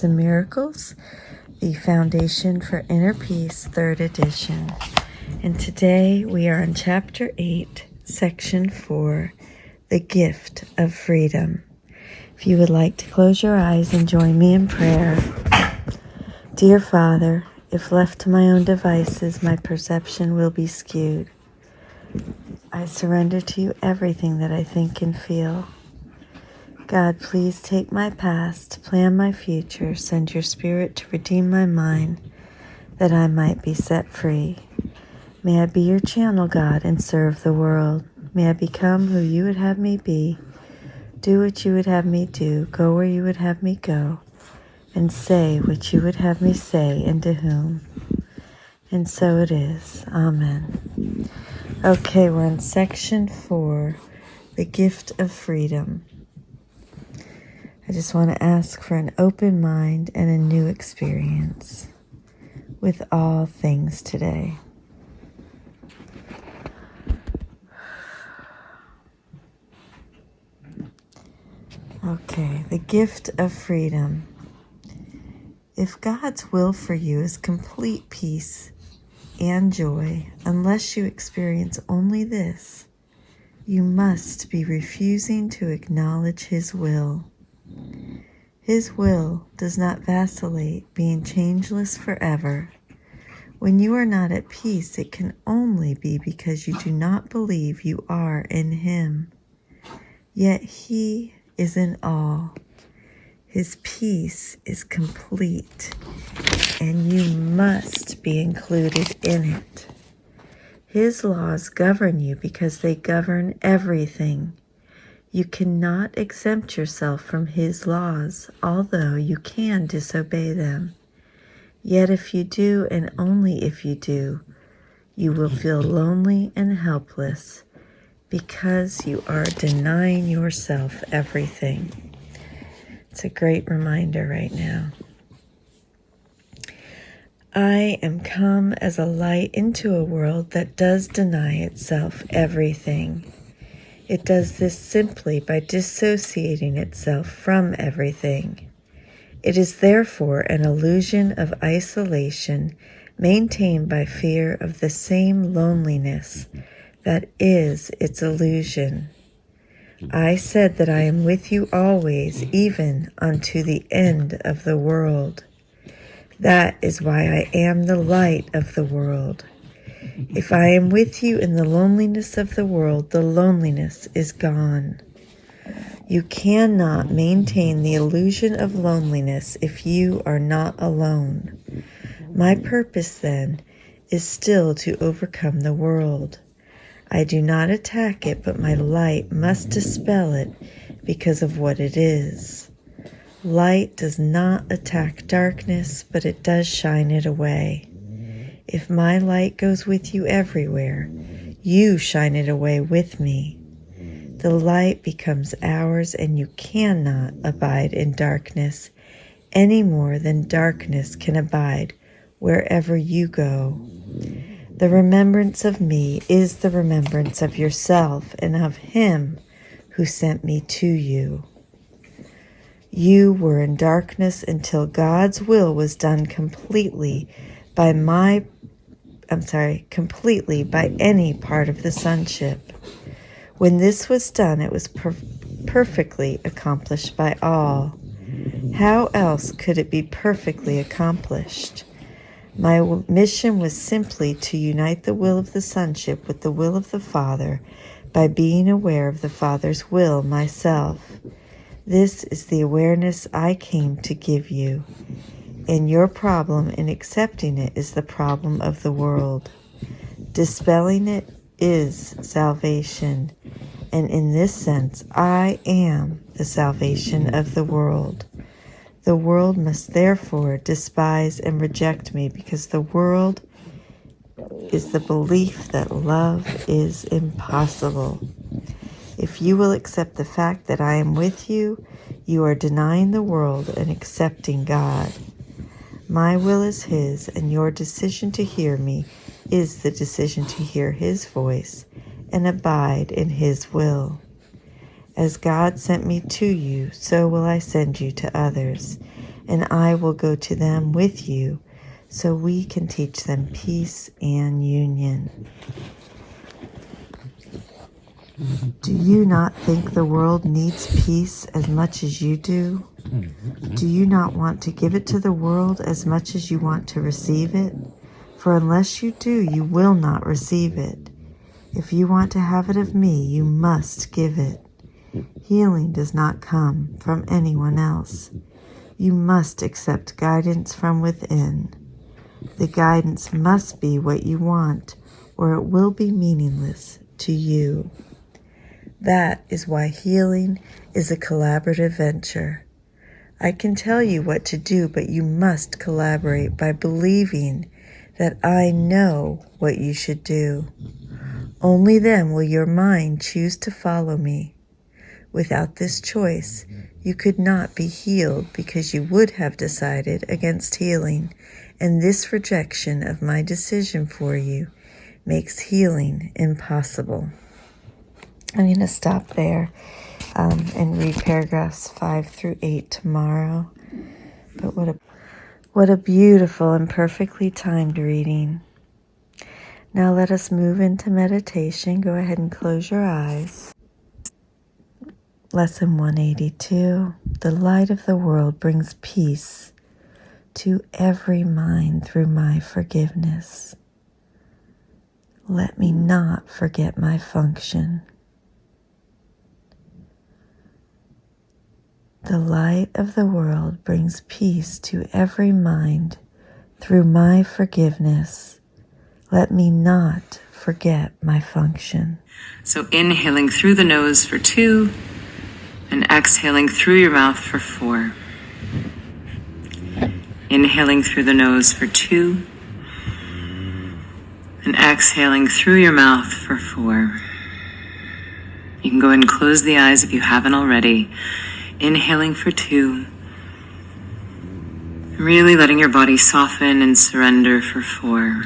and Miracles, the Foundation for Inner Peace, 3rd edition. And today we are on Chapter 8, Section 4, The Gift of Freedom. If you would like to close your eyes and join me in prayer. Dear Father, if left to my own devices, my perception will be skewed. I surrender to you everything that I think and feel. God, please take my past, plan my future, send your Spirit to redeem my mind, that I might be set free. May I be your channel, God, and serve the world. May I become who you would have me be, do what you would have me do, go where you would have me go, and say what you would have me say, and to whom. And so it is. Amen. Okay, we're on Section 4, The Gift of Freedom. I just want to ask for an open mind and a new experience with all things today. Okay, the gift of freedom. If God's will for you is complete peace and joy, unless you experience only this, you must be refusing to acknowledge His will. His will does not vacillate, being changeless forever. When you are not at peace, it can only be because you do not believe you are in Him. Yet He is in all. His peace is complete, and you must be included in it. His laws govern you because they govern everything. You cannot exempt yourself from His laws, although you can disobey them. Yet if you do, and only if you do, you will feel lonely and helpless because you are denying yourself everything. It's a great reminder right now. I am come as a light into a world that does deny itself everything. It does this simply by dissociating itself from everything. It is therefore an illusion of isolation maintained by fear of the same loneliness that is its illusion. I said that I am with you always, even unto the end of the world. That is why I am the light of the world. If I am with you in the loneliness of the world, the loneliness is gone. You cannot maintain the illusion of loneliness if you are not alone. My purpose, then, is still to overcome the world. I do not attack it, but my light must dispel it because of what it is. Light does not attack darkness, but it does shine it away. If my light goes with you everywhere, you shine it away with me. The light becomes ours, and you cannot abide in darkness any more than darkness can abide wherever you go. The remembrance of me is the remembrance of yourself and of Him who sent me to you. You were in darkness until God's will was done completely by any part of the sonship. When this was done, it was perfectly accomplished by all. How else could it be perfectly accomplished? My mission was simply to unite the will of the sonship with the will of the Father by being aware of the Father's will myself. This is the awareness I came to give you, and your problem in accepting it is the problem of the world. Dispelling it is salvation, and in this sense, I am the salvation of the world. The world must therefore despise and reject me, because the world is the belief that love is impossible. If you will accept the fact that I am with you, you are denying the world and accepting God. My will is His, and your decision to hear me is the decision to hear His voice and abide in His will. As God sent me to you, so will I send you to others. and I will go to them with you so we can teach them peace and union. Do you not think the world needs peace as much as you do? Do you not want to give it to the world as much as you want to receive it? For unless you do, you will not receive it. If you want to have it of me, you must give it. Healing does not come from anyone else. You must accept guidance from within. The guidance must be what you want, or it will be meaningless to you. That is why healing is a collaborative venture. I can tell you what to do, but you must collaborate by believing that I know what you should do. Only then will your mind choose to follow me. Without this choice, you could not be healed because you would have decided against healing, and this rejection of my decision for you makes healing impossible. I'm going to stop there and read paragraphs 5 through 8 tomorrow. But what a beautiful and perfectly timed reading. Now let us move into meditation. Go ahead and close your eyes. Lesson 182. The light of the world brings peace to every mind through my forgiveness. Let me not forget my function. The light of the world brings peace to every mind through my forgiveness. Let me not forget my function. So inhaling through the nose for 2 and exhaling through your mouth for 4. Inhaling through the nose for 2 and exhaling through your mouth for 4. You can go ahead and close the eyes if you haven't already. Inhaling for 2. Really letting your body soften and surrender for 4.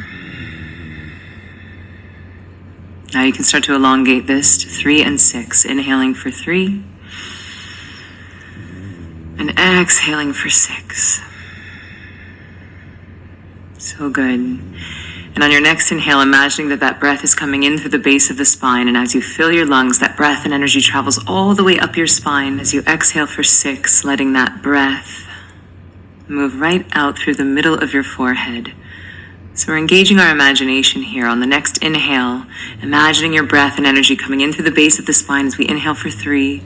Now you can start to elongate this to 3 and 6. Inhaling for 3 and exhaling for 6. So good. And on your next inhale, imagining that breath is coming in through the base of the spine. And as you fill your lungs, that breath and energy travels all the way up your spine. As you exhale for 6, letting that breath move right out through the middle of your forehead. So we're engaging our imagination here. On the next inhale, imagining your breath and energy coming in through the base of the spine as we inhale for 3,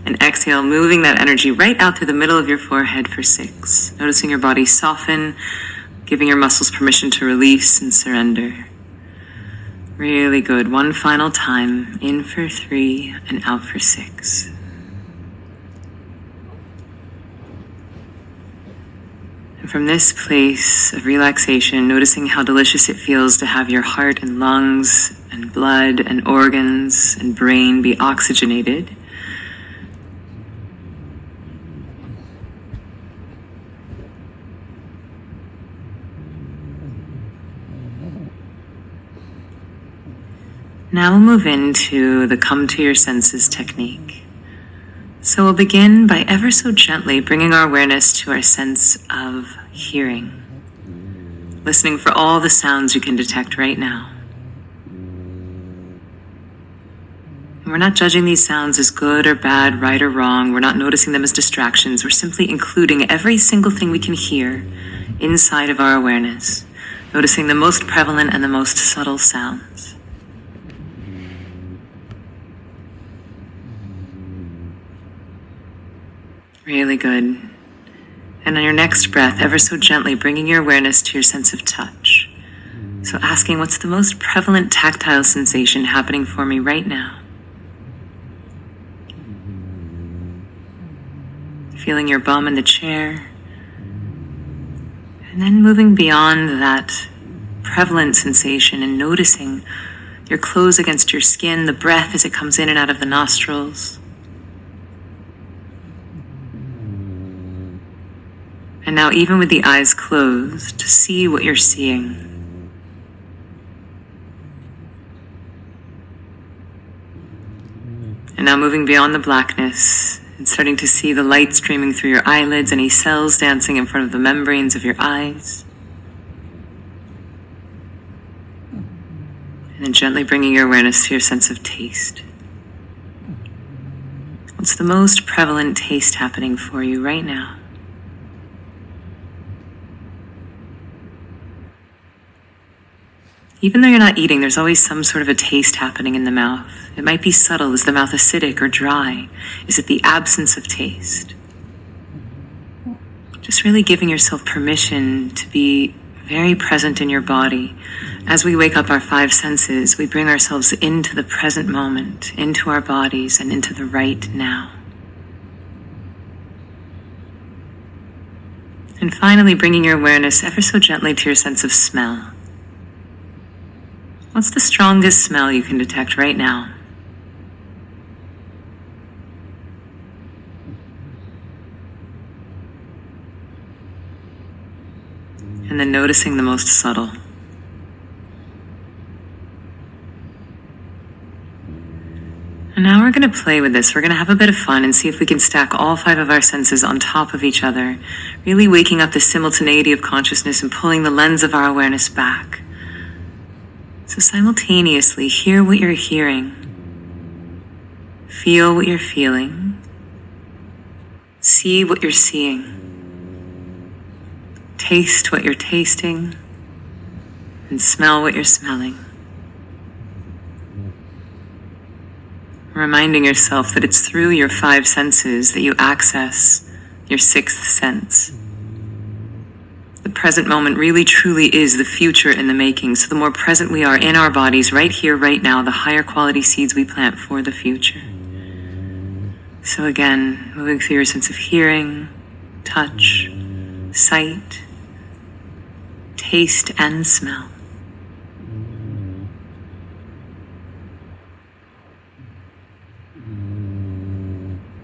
and exhale, moving that energy right out through the middle of your forehead for 6. Noticing your body soften, giving your muscles permission to release and surrender. Really good. One final time. In for 3 and out for 6. And from this place of relaxation, noticing how delicious it feels to have your heart and lungs and blood and organs and brain be oxygenated. Now we'll move into the come to your senses technique. So we'll begin by ever so gently bringing our awareness to our sense of hearing, listening for all the sounds you can detect right now. And we're not judging these sounds as good or bad, right or wrong. We're not noticing them as distractions. We're simply including every single thing we can hear inside of our awareness, noticing the most prevalent and the most subtle sounds. Really good. And on your next breath, ever so gently bringing your awareness to your sense of touch. So asking, what's the most prevalent tactile sensation happening for me right now? Feeling your bum in the chair. And then moving beyond that prevalent sensation and noticing your clothes against your skin, the breath as it comes in and out of the nostrils. And now, even with the eyes closed, to see what you're seeing. And now moving beyond the blackness and starting to see the light streaming through your eyelids, any cells dancing in front of the membranes of your eyes. And then gently bringing your awareness to your sense of taste. What's the most prevalent taste happening for you right now? Even though you're not eating, there's always some sort of a taste happening in the mouth. It might be subtle. Is the mouth acidic or dry? Is it the absence of taste? Just really giving yourself permission to be very present in your body. As we wake up our five senses, we bring ourselves into the present moment, into our bodies, and into the right now. And finally, bringing your awareness ever so gently to your sense of smell. What's the strongest smell you can detect right now? And then noticing the most subtle. And now we're going to play with this. We're going to have a bit of fun and see if we can stack all five of our senses on top of each other, really waking up the simultaneity of consciousness and pulling the lens of our awareness back. So simultaneously, hear what you're hearing, feel what you're feeling, see what you're seeing, taste what you're tasting, and smell what you're smelling. Reminding yourself that it's through your five senses that you access your sixth sense. The present moment really truly is the future in the making. So the more present we are in our bodies right here, right now, the higher quality seeds we plant for the future. So again, moving through your sense of hearing, touch, sight, taste, and smell.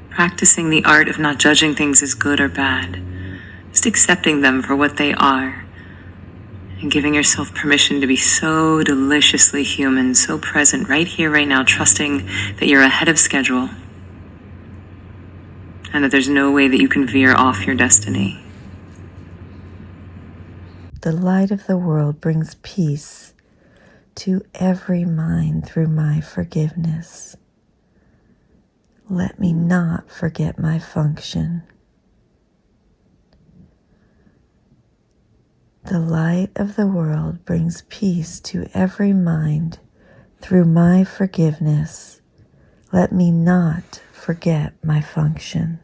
Practicing the art of not judging things as good or bad. Just accepting them for what they are and giving yourself permission to be so deliciously human, so present right here, right now, trusting that you're ahead of schedule and that there's no way that you can veer off your destiny. The light of the world brings peace to every mind through my forgiveness. Let me not forget my function. The light of the world brings peace to every mind through my forgiveness. Let me not forget my function.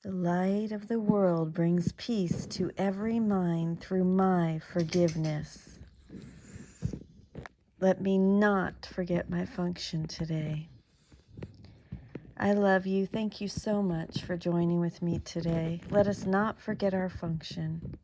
The light of the world brings peace to every mind through my forgiveness. Let me not forget my function today. I love you. Thank you so much for joining with me today. Let us not forget our function.